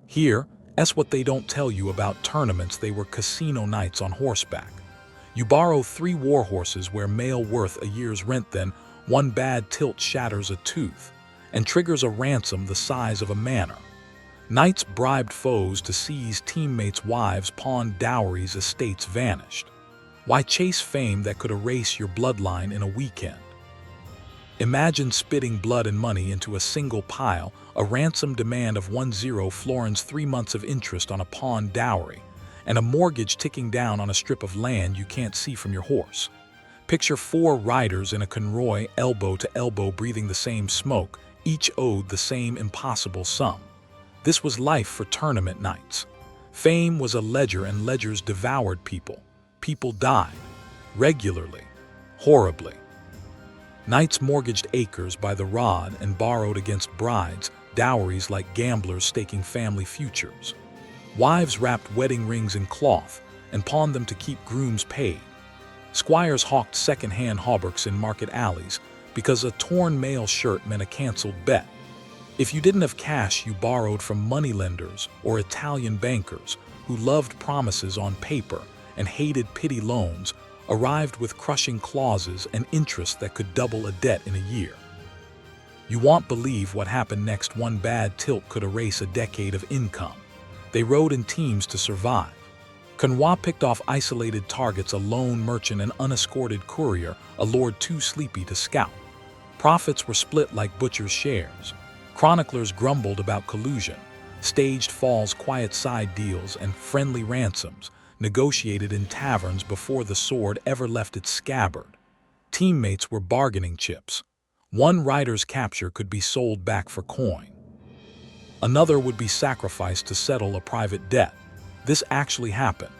Here, that's what they don't tell you about tournaments. They were casino nights on horseback. You borrow 3 war horses where mail worth a year's rent, then one bad tilt shatters a tooth and triggers a ransom the size of a manor. Knights bribed foes to seize teammates' wives, pawned dowries, estates vanished. Why chase fame that could erase your bloodline in a weekend? Imagine spitting blood and money into a single pile, a ransom demand of 10 florins, 3 months of interest on a pawn dowry, and a mortgage ticking down on a strip of land you can't see from your horse. Picture 4 riders in a convoy, elbow to elbow, breathing the same smoke, each owed the same impossible sum. This was life for tournament nights. Fame was a ledger, and ledgers devoured people. People died. Regularly. Horribly. Knights mortgaged acres by the rod and borrowed against brides, dowries like gamblers staking family futures. Wives wrapped wedding rings in cloth and pawned them to keep grooms paid. Squires hawked second-hand hauberks in market alleys because a torn male shirt meant a canceled bet. If you didn't have cash, you borrowed from moneylenders or Italian bankers who loved promises on paper and hated pity loans, arrived with crushing clauses and interest that could double a debt in a year. You won't believe what happened next. One bad tilt could erase a decade of income. They rode in teams to survive. Convoy picked off isolated targets, a lone merchant, an unescorted courier, a lord too sleepy to scout. Profits were split like butcher's shares. Chroniclers grumbled about collusion. Staged falls, quiet side deals, and friendly ransoms negotiated in taverns before the sword ever left its scabbard. Teammates were bargaining chips. One rider's capture could be sold back for coin. Another would be sacrificed to settle a private debt. This actually happened.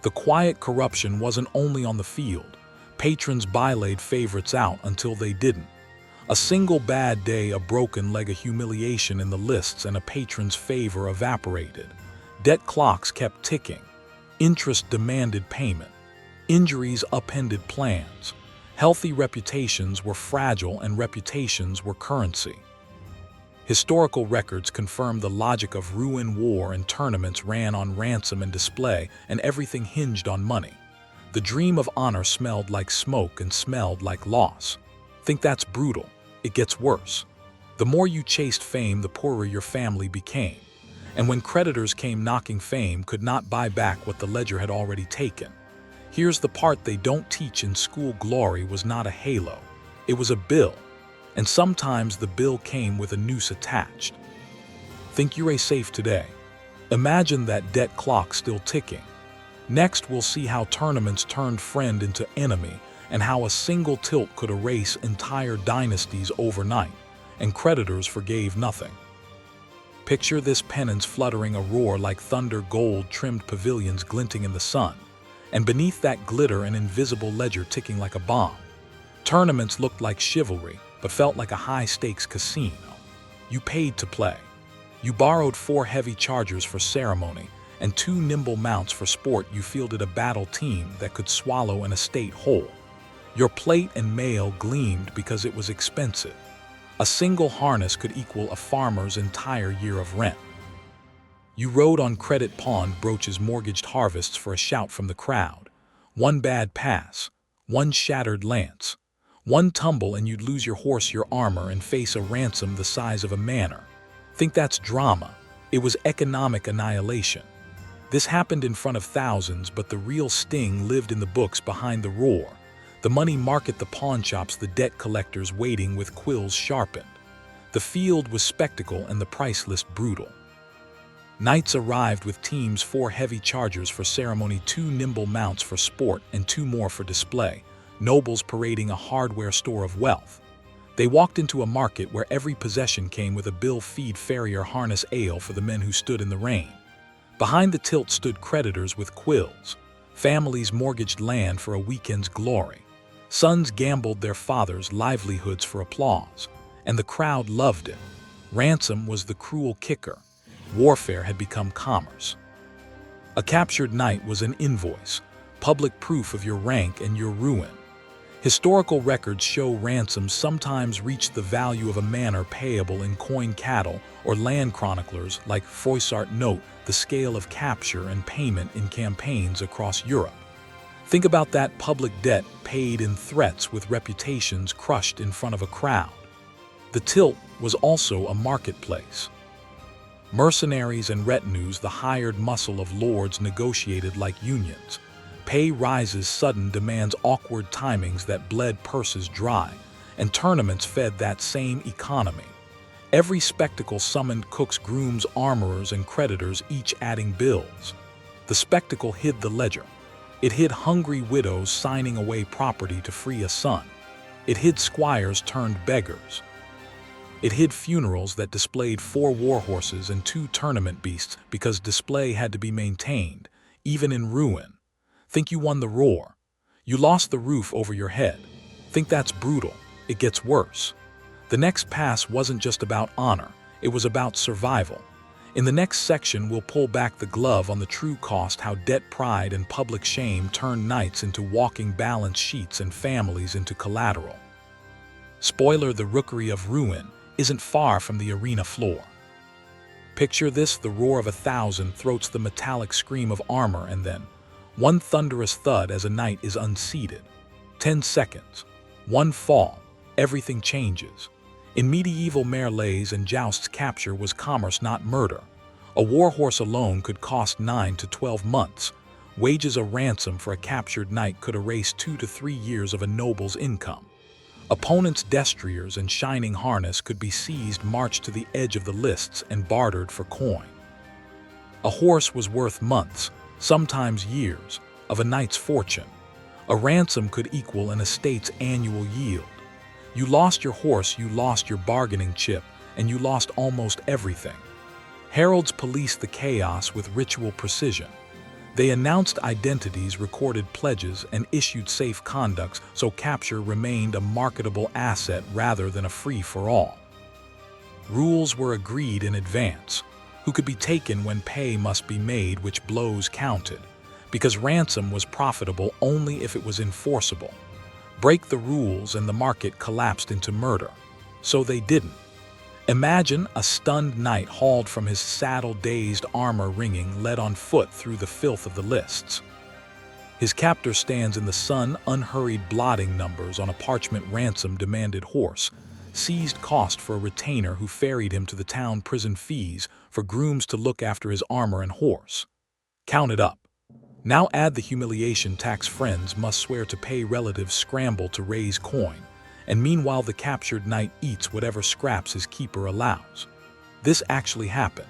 The quiet corruption wasn't only on the field. Patrons bylaid favorites out until they didn't. A single bad day, a broken leg, a humiliation in the lists, and a patron's favor evaporated. Debt clocks kept ticking. Interest demanded payment. Injuries upended plans. Healthy reputations were fragile, and reputations were currency. Historical records confirm the logic of ruin. War and tournaments ran on ransom and display, and everything hinged on money. The dream of honor smelled like smoke and smelled like loss. Think that's brutal? It gets worse. The more you chased fame, the poorer your family became. And when creditors came knocking, fame could not buy back what the ledger had already taken. Here's the part they don't teach in school: glory was not a halo. It was a bill. And sometimes the bill came with a noose attached. Think you're safe today? Imagine that debt clock still ticking. Next, we'll see how tournaments turned friend into enemy, and how a single tilt could erase entire dynasties overnight, and creditors forgave nothing. Picture this: pennants fluttering, a roar like thunder, gold-trimmed pavilions glinting in the sun, and beneath that glitter an invisible ledger ticking like a bomb. Tournaments looked like chivalry, but felt like a high-stakes casino. You paid to play. You borrowed 4 heavy chargers for ceremony and 2 nimble mounts for sport. You fielded a battle team that could swallow an estate whole. Your plate and mail gleamed because it was expensive. A single harness could equal a farmer's entire year of rent. You rode on credit, pawned brooches, mortgaged harvests for a shout from the crowd. One bad pass, one shattered lance, one tumble, and you'd lose your horse, your armor, and face a ransom the size of a manor. Think that's drama? It was economic annihilation. This happened in front of thousands, but the real sting lived in the books behind the roar. The money market, the pawnshops, the debt collectors waiting with quills sharpened. The field was spectacle and the price list brutal. Knights arrived with teams: 4 heavy chargers for ceremony, 2 nimble mounts for sport, and 2 more for display. Nobles parading a hardware store of wealth. They walked into a market where every possession came with a bill: feed farrier, harness ale for the men who stood in the rain. Behind the tilt stood creditors with quills. Families mortgaged land for a weekend's glory. Sons gambled their fathers' livelihoods for applause, and the crowd loved it. Ransom was the cruel kicker. Warfare had become commerce. A captured knight was an invoice, public proof of your rank and your ruin. Historical records show ransoms sometimes reached the value of a manor payable in coin cattle, or land chroniclers like Froissart note the scale of capture and payment in campaigns across Europe. Think about that public debt paid in threats with reputations crushed in front of a crowd. The tilt was also a marketplace. Mercenaries and retinues, the hired muscle of lords, negotiated like unions. Pay rises sudden demands awkward timings that bled purses dry, and tournaments fed that same economy. Every spectacle summoned cooks, grooms, armorers, and creditors, each adding bills. The spectacle hid the ledger. It hid hungry widows signing away property to free a son. It hid squires turned beggars. It hid funerals that displayed 4 war horses and 2 tournament beasts because display had to be maintained, even in ruin. Think you won the roar. You lost the roof over your head. Think that's brutal. It gets worse. The next pass wasn't just about honor, it was about survival. In the next section, we'll pull back the glove on the true cost, how debt, pride, and public shame turned knights into walking balance sheets and families into collateral. Spoiler: the rookery of ruin isn't far from the arena floor. Picture this: the roar of 1,000 throats, the metallic scream of armor, and then one thunderous thud as a knight is unseated. 10 seconds. One fall. Everything changes. In medieval melees and jousts, capture was commerce, not murder. A warhorse alone could cost 9 to 12 months. Wages a ransom for a captured knight could erase 2 to 3 years of a noble's income. Opponents' destriers and shining harness could be seized, marched to the edge of the lists, and bartered for coin. A horse was worth months, sometimes years, of a knight's fortune. A ransom could equal an estate's annual yield. You lost your horse, you lost your bargaining chip, and you lost almost everything. Heralds policed the chaos with ritual precision. They announced identities, recorded pledges, and issued safe conducts so capture remained a marketable asset rather than a free-for-all. Rules were agreed in advance. Who could be taken when pay must be made, which blows counted, because ransom was profitable only if it was enforceable. Break the rules and the market collapsed into murder. So they didn't. Imagine a stunned knight hauled from his saddle, dazed, armor ringing, led on foot through the filth of the lists. His captor stands in the sun, unhurried, blotting numbers on a parchment. Ransom demanded horse. Seized cost for a retainer who ferried him to the town. Prison fees for grooms to look after his armor and horse. Count it up. Now add the humiliation tax. Friends must swear to pay, relatives scramble to raise coin, and meanwhile the captured knight eats whatever scraps his keeper allows. This actually happened.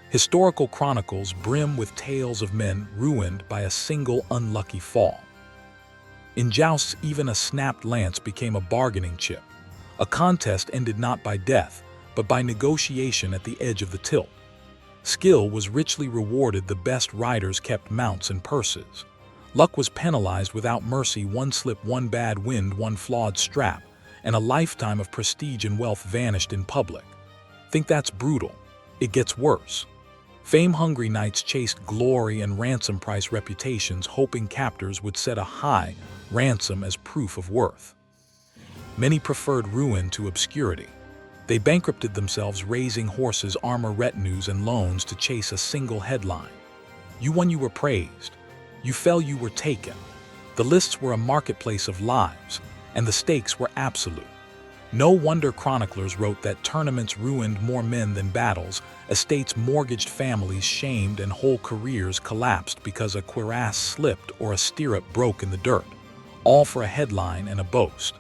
Historical chronicles brim with tales of men ruined by a single unlucky fall. In jousts, even a snapped lance became a bargaining chip. A contest ended not by death, but by negotiation at the edge of the tilt. Skill was richly rewarded. The best riders kept mounts and purses. Luck was penalized without mercy. One slip, one bad wind, one flawed strap, and a lifetime of prestige and wealth vanished in public. Think that's brutal? It gets worse. Fame-hungry knights chased glory and ransom price reputations, hoping captors would set a high ransom as proof of worth. Many preferred ruin to obscurity. They bankrupted themselves, raising horses, armor, retinues, and loans to chase a single headline. You won, you were praised. You fell, you were taken. The lists were a marketplace of lives, and the stakes were absolute. No wonder chroniclers wrote that tournaments ruined more men than battles, estates mortgaged, families shamed, and whole careers collapsed because a cuirass slipped or a stirrup broke in the dirt, all for a headline and a boast.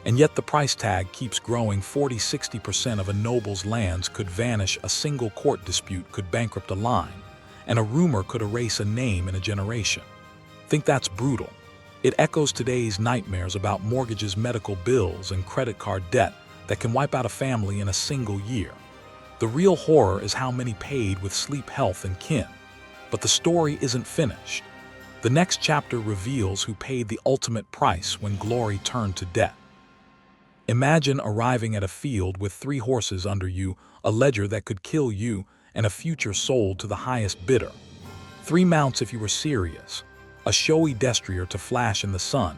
And yet the price tag keeps growing. 40–60% of a noble's lands could vanish. A single court dispute could bankrupt a line, and a rumor could erase a name in a generation. Think that's brutal? It echoes today's nightmares about mortgages, medical bills, and credit card debt that can wipe out a family in a single year. The real horror is how many paid with sleep, health, and kin. But the story isn't finished. The next chapter reveals who paid the ultimate price when glory turned to debt. Imagine arriving at a field with 3 horses under you, a ledger that could kill you, and a future sold to the highest bidder. 3 mounts if you were serious, a showy destrier to flash in the sun,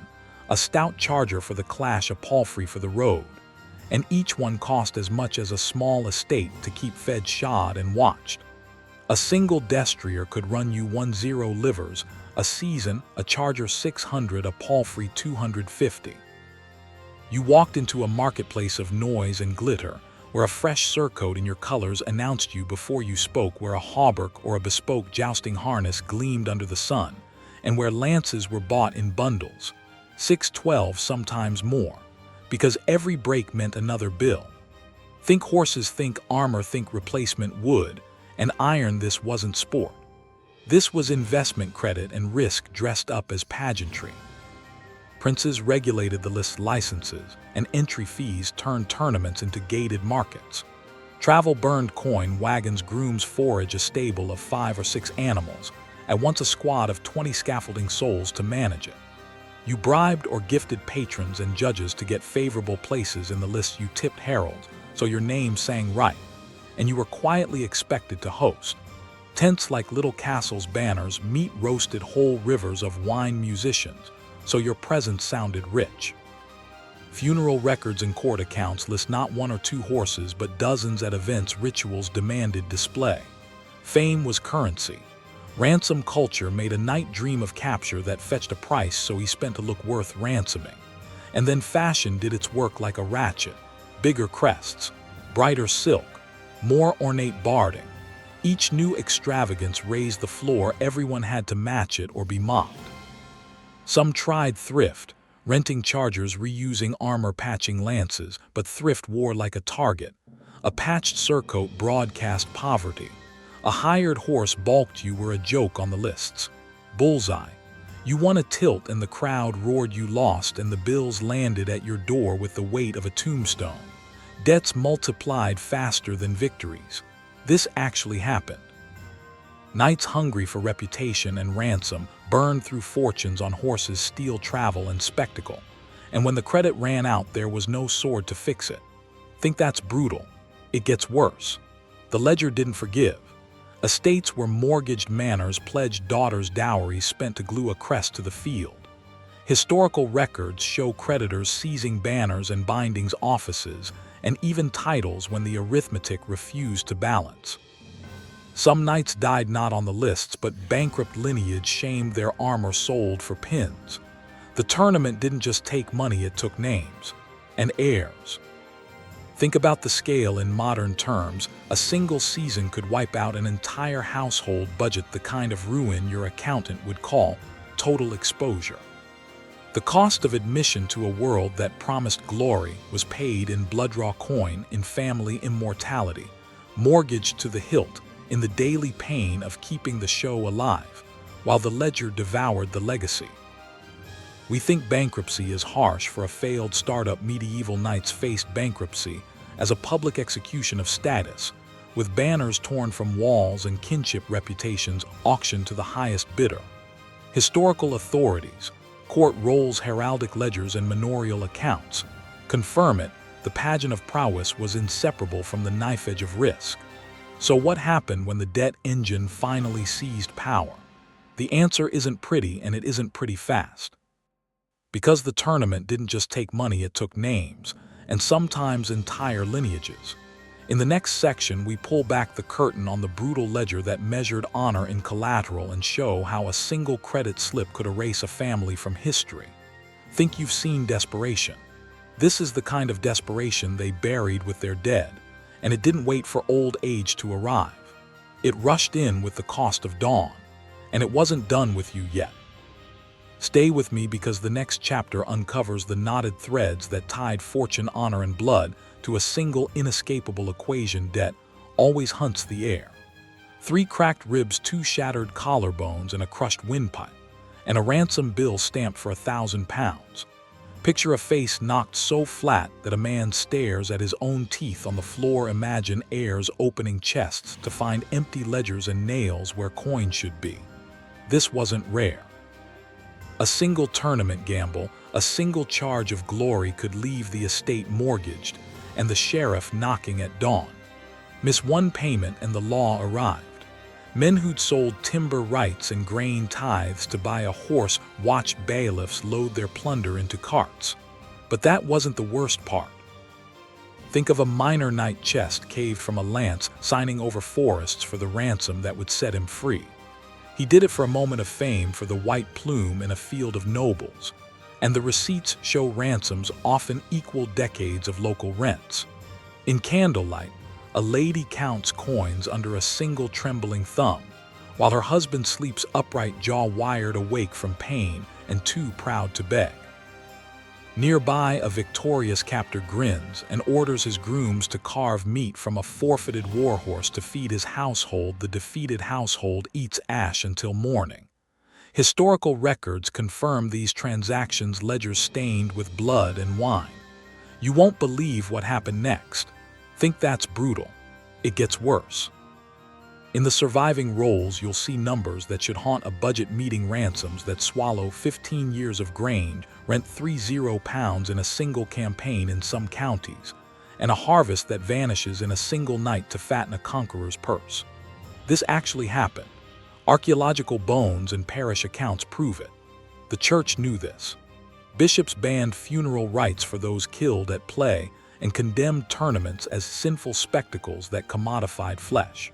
a stout charger for the clash, a palfrey for the road, and each one cost as much as a small estate to keep fed, shod, and watched. A single destrier could run you 10 livers, a season, a charger 600, a palfrey 250. You walked into a marketplace of noise and glitter, where a fresh surcoat in your colors announced you before you spoke, where a hauberk or a bespoke jousting harness gleamed under the sun, and where lances were bought in bundles, 6, 12, sometimes more, because every break meant another bill. Think horses, think armor, think replacement wood, and iron. This wasn't sport. This was investment credit and risk dressed up as pageantry. Princes regulated the list, licenses, and entry fees turned tournaments into gated markets. Travel burned coin, wagons, grooms forage a stable of 5 or 6 animals, at once a squad of 20 scaffolding souls to manage it. You bribed or gifted patrons and judges to get favorable places in the list. You tipped heralds so your name sang right, and you were quietly expected to host. Tents like little castles, banners, meat roasted, whole rivers of wine, musicians, so your presence sounded rich. Funeral records and court accounts list not 1 or 2 horses, but dozens at events. Rituals demanded display. Fame was currency. Ransom culture made a knight dream of capture that fetched a price, so he spent to look worth ransoming. And then fashion did its work like a ratchet. Bigger crests, brighter silk, more ornate barding. Each new extravagance raised the floor. Everyone had to match it or be mocked. Some tried thrift, renting chargers, reusing armor, patching lances, but thrift wore like a target. A patched surcoat broadcast poverty. A hired horse balked you, were a joke on the lists. Bullseye. You won a tilt and the crowd roared. You lost and the bills landed at your door with the weight of a tombstone. Debts multiplied faster than victories. This actually happened. Knights hungry for reputation and ransom burned through fortunes on horses, steel, travel, and spectacle. And when the credit ran out, there was no sword to fix it. Think that's brutal? It gets worse. The ledger didn't forgive. Estates were mortgaged, manors pledged, daughters' dowries spent to glue a crest to the field. Historical records show creditors seizing banners and bindings, offices, and even titles when the arithmetic refused to balance. Some knights died not on the lists, but bankrupt lineage shamed their armor sold for pins. The tournament didn't just take money, it took names and heirs. Think about the scale in modern terms. A single season could wipe out an entire household budget, the kind of ruin your accountant would call total exposure. The cost of admission to a world that promised glory was paid in blood-raw coin, in family immortality, mortgaged to the hilt, in the daily pain of keeping the show alive, while the ledger devoured the legacy. We think bankruptcy is harsh. For a failed startup, medieval knights faced bankruptcy as a public execution of status, with banners torn from walls and kinship reputations auctioned to the highest bidder. Historical authorities, court rolls, heraldic ledgers, and manorial accounts confirm it. The pageant of prowess was inseparable from the knife edge of risk. So what happened when the debt engine finally seized power? The answer isn't pretty, and it isn't pretty fast. Because the tournament didn't just take money, it took names, and sometimes entire lineages. In the next section, we pull back the curtain on the brutal ledger that measured honor in collateral and show how a single credit slip could erase a family from history. Think you've seen desperation. This is the kind of desperation they buried with their dead, and it didn't wait for old age to arrive. It rushed in with the cost of dawn, and it wasn't done with you yet. Stay with me, because the next chapter uncovers the knotted threads that tied fortune, honor, and blood to a single inescapable equation. Debt always hunts the air. 3 cracked ribs, 2 shattered collarbones, and a crushed windpipe, and a ransom bill stamped for £1,000. Picture a face knocked so flat that a man stares at his own teeth on the floor. Imagine heirs opening chests to find empty ledgers and nails where coin should be. This wasn't rare. A single tournament gamble, a single charge of glory could leave the estate mortgaged and the sheriff knocking at dawn. Miss one payment and the law arrived. Men who'd sold timber rights and grain tithes to buy a horse watched bailiffs load their plunder into carts. But that wasn't the worst part. Think of a minor knight chest caved from a lance signing over forests for the ransom that would set him free. He did it for a moment of fame for the white plume in a field of nobles, and the receipts show ransoms often equal decades of local rents. In candlelight, a lady counts coins under a single trembling thumb, while her husband sleeps upright, jaw wired awake from pain and too proud to beg. Nearby, a victorious captor grins and orders his grooms to carve meat from a forfeited warhorse to feed his household. The defeated household eats ash until morning. Historical records confirm these transactions, ledgers stained with blood and wine. You won't believe what happened next. Think that's brutal. It gets worse. In the surviving rolls, you'll see numbers that should haunt a budget meeting: ransoms that swallow 15 years of grain, rent £30 in a single campaign in some counties, and a harvest that vanishes in a single night to fatten a conqueror's purse. This actually happened. Archaeological bones and parish accounts prove it. The church knew this. Bishops banned funeral rites for those killed at play and condemned tournaments as sinful spectacles that commodified flesh.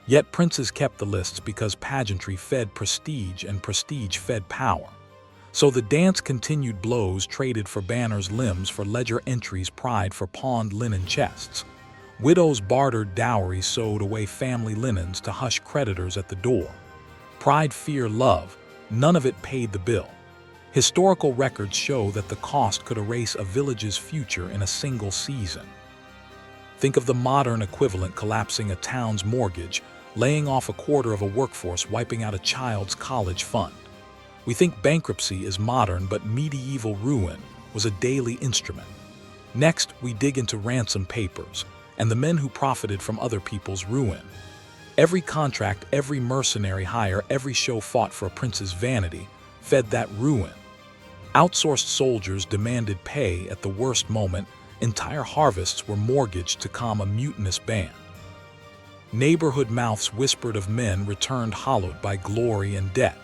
Yet princes kept the lists because pageantry fed prestige and prestige fed power. So the dance continued: blows traded for banners, limbs for ledger entries, pride for pawned linen chests. Widows bartered dowries, sewed away family linens to hush creditors at the door. Pride, fear, love, none of it paid the bill. Historical records show that the cost could erase a village's future in a single season. Think of the modern equivalent: collapsing a town's mortgage, laying off a quarter of a workforce, wiping out a child's college fund. We think bankruptcy is modern, but medieval ruin was a daily instrument. Next, we dig into ransom papers and the men who profited from other people's ruin. Every contract, every mercenary hire, every show fought for a prince's vanity fed that ruin. Outsourced soldiers demanded pay at the worst moment. Entire harvests were mortgaged to calm a mutinous band. Neighborhood mouths whispered of men returned hollowed by glory and debt.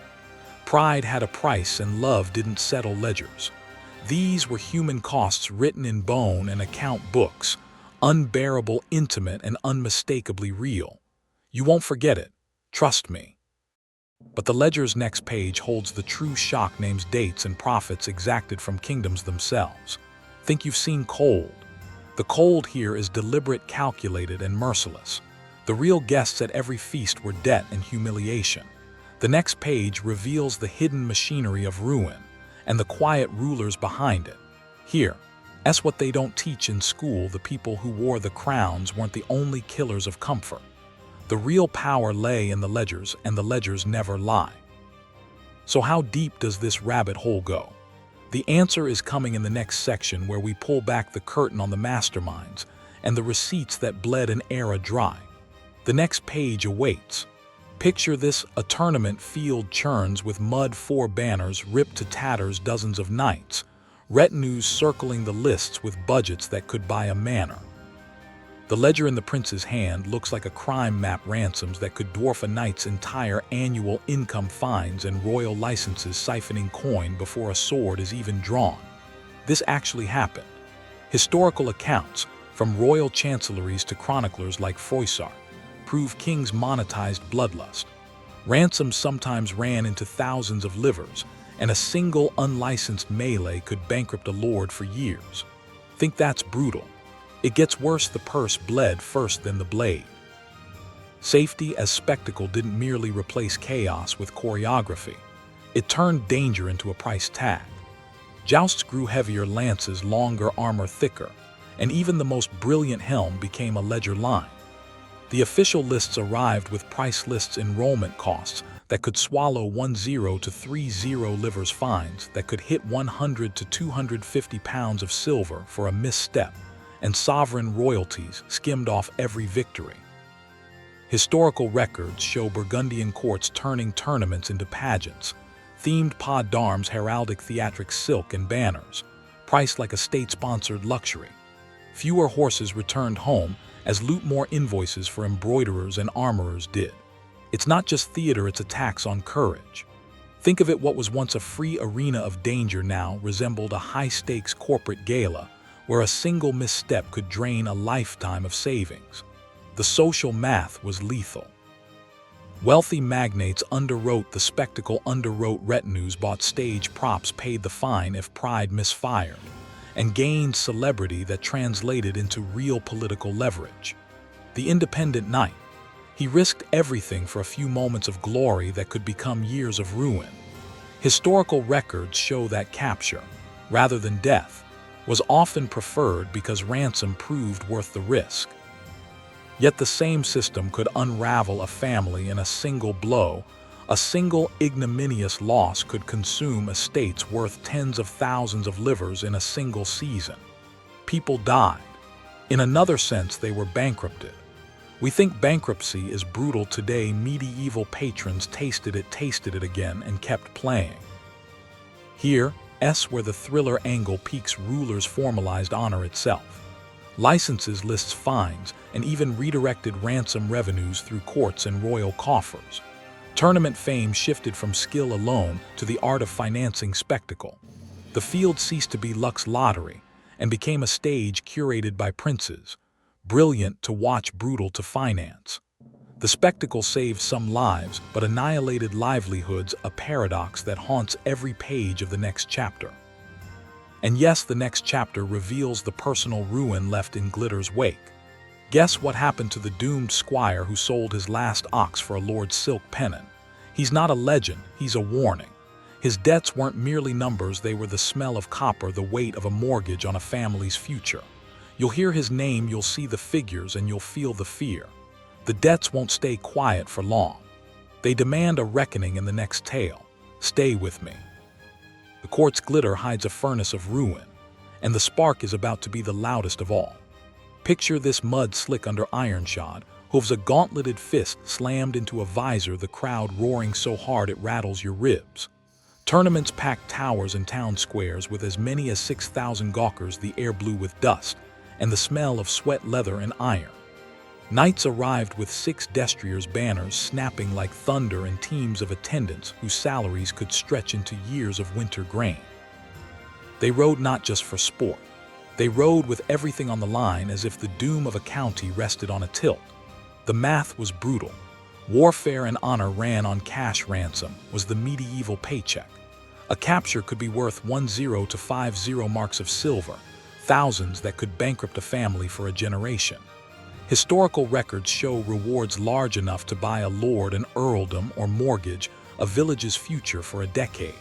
Pride had a price and love didn't settle ledgers. These were human costs written in bone and account books, unbearable, intimate, and unmistakably real. You won't forget it, trust me. But the ledger's next page holds the true shock: names, dates, and profits exacted from kingdoms themselves. Think you've seen cold. The cold here is deliberate, calculated, and merciless. The real guests at every feast were debt and humiliation. The next page reveals the hidden machinery of ruin and the quiet rulers behind it. Here, that's what they don't teach in school: the people who wore the crowns weren't the only killers of comfort. The real power lay in the ledgers, and the ledgers never lie. So how deep does this rabbit hole go? The answer is coming in the next section, where we pull back the curtain on the masterminds and the receipts that bled an era dry. The next page awaits. Picture this: a tournament field churns with mud, 4 banners ripped to tatters, dozens of knights, retinues circling the lists with budgets that could buy a manor. The ledger in the prince's hand looks like a crime map: ransoms that could dwarf a knight's entire annual income, fines and royal licenses siphoning coin before a sword is even drawn. This actually happened. Historical accounts, from royal chancelleries to chroniclers like Froissart, prove kings monetized bloodlust. Ransoms sometimes ran into thousands of livers, and a single unlicensed melee could bankrupt a lord for years. Think that's brutal. It gets worse: the purse bled first, then the blade. Safety as spectacle didn't merely replace chaos with choreography. It turned danger into a price tag. Jousts grew heavier, lances longer, armor thicker, and even the most brilliant helm became a ledger line. The official lists arrived with price lists: enrollment costs that could swallow 10 to 30 livers, fines that could hit 100 to 250 pounds of silver for a misstep, and sovereign royalties skimmed off every victory. Historical records show Burgundian courts turning tournaments into pageants, themed pas d'armes, heraldic theatrics, silk and banners, priced like a state-sponsored luxury. Fewer horses returned home as loot more invoices for embroiderers and armorers did. It's not just theater, it's a tax on courage. Think of it, what was once a free arena of danger now resembled a high-stakes corporate gala where a single misstep could drain a lifetime of savings. The social math was lethal. Wealthy magnates underwrote the spectacle, underwrote retinues, bought stage props, paid the fine if pride misfired, and gained celebrity that translated into real political leverage. The independent knight. He risked everything for a few moments of glory that could become years of ruin. Historical records show that capture, rather than death, was often preferred because ransom proved worth the risk. Yet the same system could unravel a family in a single blow. A single ignominious loss could consume estates worth tens of thousands of livers in a single season. People died. In another sense, they were bankrupted. We think bankruptcy is brutal today. Medieval patrons tasted it again, and kept playing. Here's where the thriller angle peaks. Rulers formalized honor itself. Licenses, lists, fines, and even redirected ransom revenues through courts and royal coffers. Tournament fame shifted from skill alone to the art of financing spectacle. The field ceased to be luck's lottery and became a stage curated by princes. Brilliant to watch, brutal to finance. The spectacle saved some lives but annihilated livelihoods, a paradox that haunts every page of the next chapter. And yes, the next chapter reveals the personal ruin left in glitter's wake. Guess what happened to the doomed squire who sold his last ox for a lord's silk pennon? He's not a legend, he's a warning. His debts weren't merely numbers, they were the smell of copper, the weight of a mortgage on a family's future. You'll hear his name, you'll see the figures, and you'll feel the fear. The debts won't stay quiet for long. They demand a reckoning in the next tale. Stay with me. The court's glitter hides a furnace of ruin, and the spark is about to be the loudest of all. Picture this: mud slick under iron shod, hooves a gauntleted fist slammed into a visor, the crowd roaring so hard it rattles your ribs. Tournaments packed towers and town squares with as many as 6,000 gawkers, the air blue with dust, and the smell of sweat, leather, and iron. Knights arrived with 6 destriers, banners snapping like thunder, and teams of attendants whose salaries could stretch into years of winter grain. They rode not just for sport. They rode with everything on the line, as if the doom of a county rested on a tilt. The math was brutal. Warfare and honor ran on cash. Ransom was the medieval paycheck. A capture could be worth 10 to 50 marks of silver, thousands that could bankrupt a family for a generation. Historical records show rewards large enough to buy a lord, an earldom, or mortgage a village's future for a decade.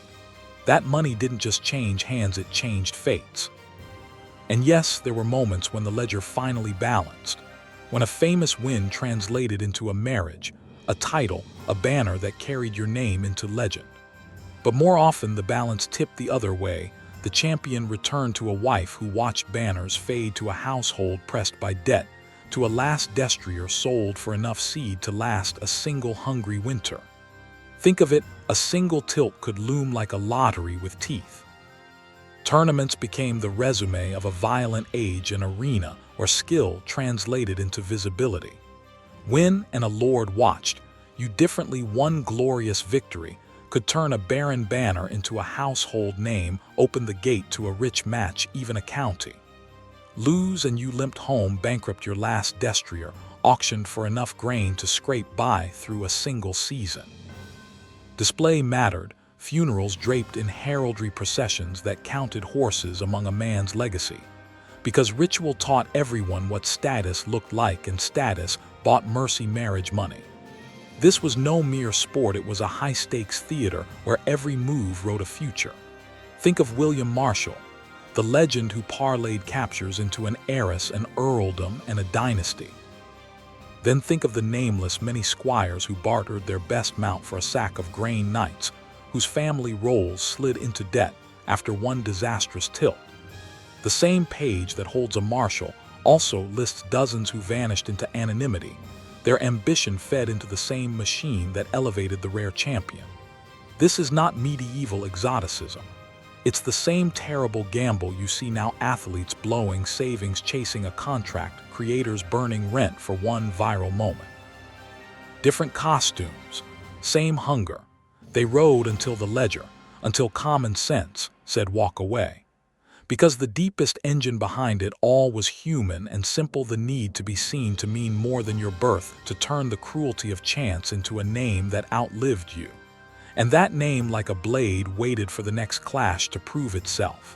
That money didn't just change hands, it changed fates. And yes, there were moments when the ledger finally balanced, when a famous win translated into a marriage, a title, a banner that carried your name into legend. But more often, the balance tipped the other way. The champion returned to a wife who watched banners fade, to a household pressed by debt, to a last destrier sold for enough seed to last a single hungry winter. Think of it, a single tilt could loom like a lottery with teeth. Tournaments became the resume of a violent age, an arena where skill translated into visibility. When a lord watched you differently, one glorious victory could turn a barren banner into a household name, open the gate to a rich match, even a county. Lose and you limped home, bankrupt, your last destrier, auctioned for enough grain to scrape by through a single season. Display mattered, funerals draped in heraldry, processions that counted horses among a man's legacy. Because ritual taught everyone what status looked like, and status bought mercy, marriage, money. This was no mere sport, it was a high-stakes theater where every move wrote a future. Think of William Marshall, the legend who parlayed captures into an heiress, an earldom, and a dynasty. Then think of the nameless many squires who bartered their best mount for a sack of grain, knights whose family roles slid into debt after one disastrous tilt. The same page that holds a Marshall also lists dozens who vanished into anonymity. Their ambition fed into the same machine that elevated the rare champion. This is not medieval exoticism. It's the same terrible gamble you see now: athletes blowing savings chasing a contract, creators burning rent for one viral moment. Different costumes, same hunger. They rode until the ledger, until common sense said walk away. Because the deepest engine behind it all was human and simple, the need to be seen to mean more than your birth, to turn the cruelty of chance into a name that outlived you. And that name, like a blade, waited for the next clash to prove itself.